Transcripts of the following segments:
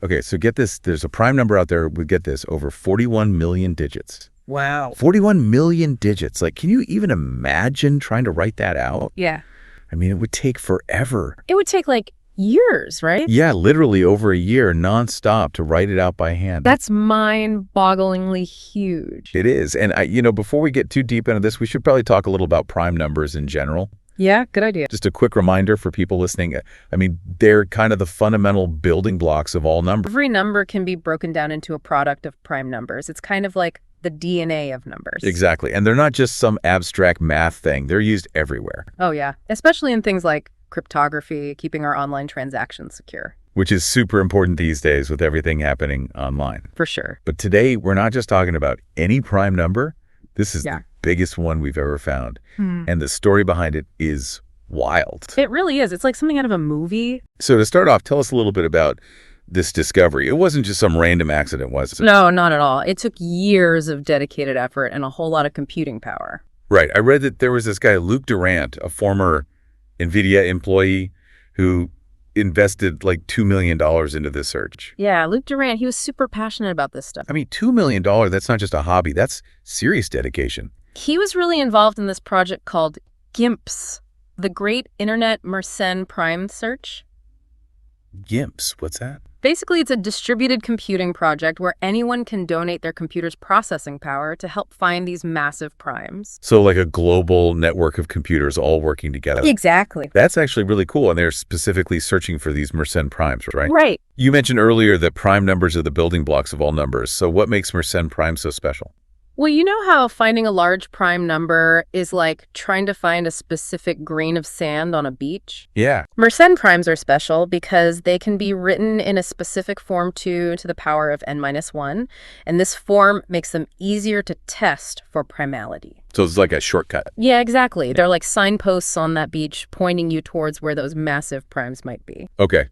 Okay, so get this. There's a prime number out there, get this, over 41 million digits. Wow. 41 million digits. Like, can you even imagine trying to write that out? Yeah. I mean, it would take forever. It would take like years, right? Yeah, literally over a year nonstop to write it out by hand. That's mind-bogglingly huge. It is. And, before we get too deep into this, we should probably talk a little about prime numbers in general. Yeah, good idea. Just a quick reminder for people listening. I mean, they're kind of the fundamental building blocks of all numbers. Every number can be broken down into a product of prime numbers. It's kind of like the DNA of numbers. Exactly. And they're not just some abstract math thing. They're used everywhere. Oh, yeah. Especially in things like cryptography, keeping our online transactions secure. Which is super important these days with everything happening online. For sure. But today, we're not just talking about any prime number. This is the biggest one we've ever found. And the story behind it is wild. It really is. It's like something out of a movie. So to start off, tell us a little bit about this discovery. It wasn't just some random accident, was it? No, not at all. It took years of dedicated effort and a whole lot of computing power. Right. I read that there was this guy, Durant, a former NVIDIA employee who invested like $2 million into this search. Yeah, Durant, he was super passionate about this stuff. I mean, $2 million, that's not just a hobby. That's serious dedication. He was really involved in this project called GIMPS, the Great Internet Mersenne Prime Search. GIMPS, what's that? Basically, it's a distributed computing project where anyone can donate their computer's processing power to help find these massive primes. So like a global network of computers all working together. Exactly. That's actually really cool. And they're specifically searching for these Mersenne primes, right? Right. You mentioned earlier that prime numbers are the building blocks of all numbers. So what makes Mersenne prime so special? Well, you know how finding a large prime number is like trying to find a specific grain of sand on a beach? Yeah. Mersenne primes are special because they can be written in a specific form 2 to the power of n-1, and this form makes them easier to test for primality. So it's like a shortcut. Yeah, exactly. They're like signposts on that beach pointing you towards where those massive primes might be. Okay,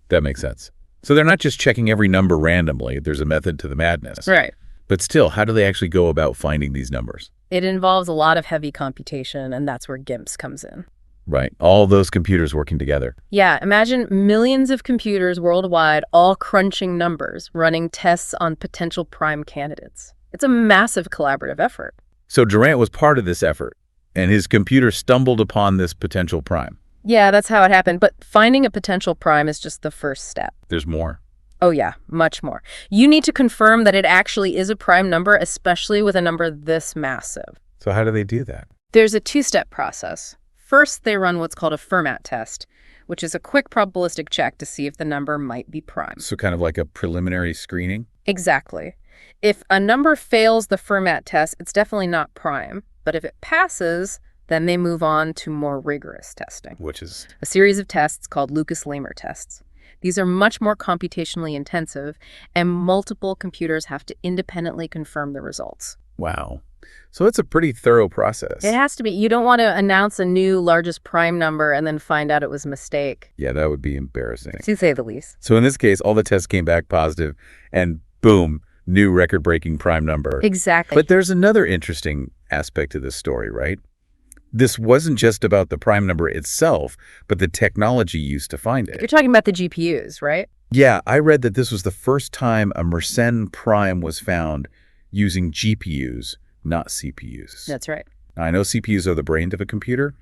that makes sense. So they're not just checking every number randomly. There's a method to the madness. Right. But still, how do they actually go about finding these numbers? It involves a lot of heavy computation, and that's where GIMPS comes in. Right. All those computers working together. Yeah, imagine millions of computers worldwide all crunching numbers, running tests on potential prime candidates. It's a massive collaborative effort. So Durant was part of this effort, and his computer stumbled upon this potential prime. Yeah, that's how it happened. But finding a potential prime is just the first step. There's more. Oh yeah, much more. You need to confirm that it actually is a prime number, especially with a number this massive. So how do they do that? There's a two-step process. First, they run what's called a Fermat test, which is a quick probabilistic check to see if the number might be prime. So kind of like a preliminary screening? Exactly. If a number fails the Fermat test, it's definitely not prime. But if it passes, then they move on to more rigorous testing. Which is? A series of tests called Lucas-Lehmer tests. These are much more computationally intensive, and multiple computers have to independently confirm the results. Wow. So it's a pretty thorough process. It has to be. You don't want to announce a new largest prime number and then find out it was a mistake. Yeah, that would be embarrassing. To say the least. So in this case, all the tests came back positive, and boom, new record-breaking prime number. Exactly. But there's another interesting aspect to this story, right? This wasn't just about the prime number itself, but the technology used to find it. You're talking about the GPUs, right? Yeah, I read that this was the first time a Mersenne prime was found using GPUs, not CPUs. That's right. Now, I know CPUs are the brain of a computer,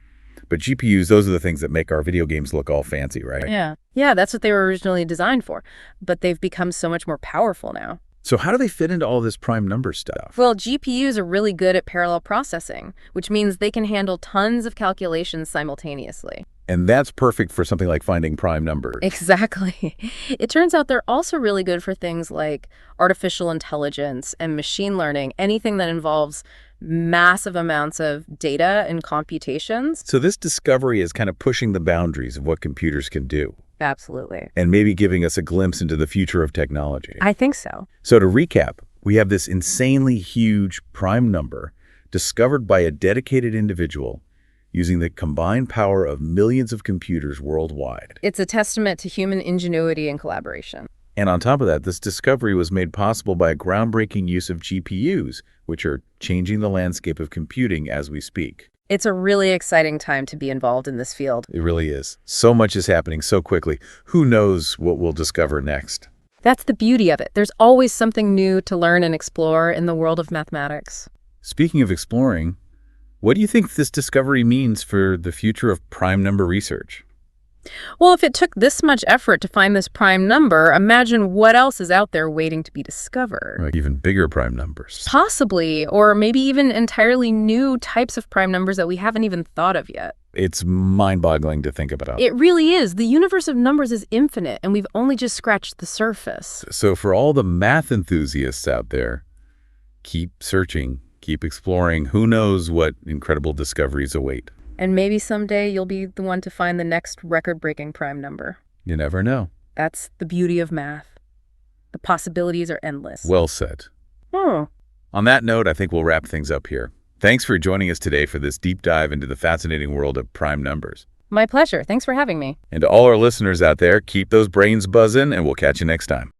but GPUs, those are the things that make our video games look all fancy, right? Yeah. Yeah, that's what they were originally designed for. But they've become so much more powerful now. So how do they fit into all this prime number stuff? Well, GPUs are really good at parallel processing, which means they can handle tons of calculations simultaneously. And that's perfect for something like finding prime numbers. Exactly. It turns out they're also really good for things like artificial intelligence and machine learning, anything that involves massive amounts of data and computations. So this discovery is kind of pushing the boundaries of what computers can do. Absolutely. And maybe giving us a glimpse into the future of technology. I think so. So to recap, we have this insanely huge prime number discovered by a dedicated individual using the combined power of millions of computers worldwide. It's a testament to human ingenuity and collaboration. And on top of that, this discovery was made possible by a groundbreaking use of GPUs, which are changing the landscape of computing as we speak. It's a really exciting time to be involved in this field. It really is. So much is happening so quickly. Who knows what we'll discover next? That's the beauty of it. There's always something new to learn and explore in the world of mathematics. Speaking of exploring, what do you think this discovery means for the future of prime number research? Well, if it took this much effort to find this prime number, imagine what else is out there waiting to be discovered. Like even bigger prime numbers. Possibly, or maybe even entirely new types of prime numbers that we haven't even thought of yet. It's mind-boggling to think about. It really is. The universe of numbers is infinite, and we've only just scratched the surface. So for all the math enthusiasts out there, keep searching, keep exploring. Who knows what incredible discoveries await? And maybe someday you'll be the one to find the next record-breaking prime number. You never know. That's the beauty of math. The possibilities are endless. Well said. On that note, I think we'll wrap things up here. Thanks for joining us today for this deep dive into the fascinating world of prime numbers. My pleasure. Thanks for having me. And to all our listeners out there, keep those brains buzzing, and we'll catch you next time.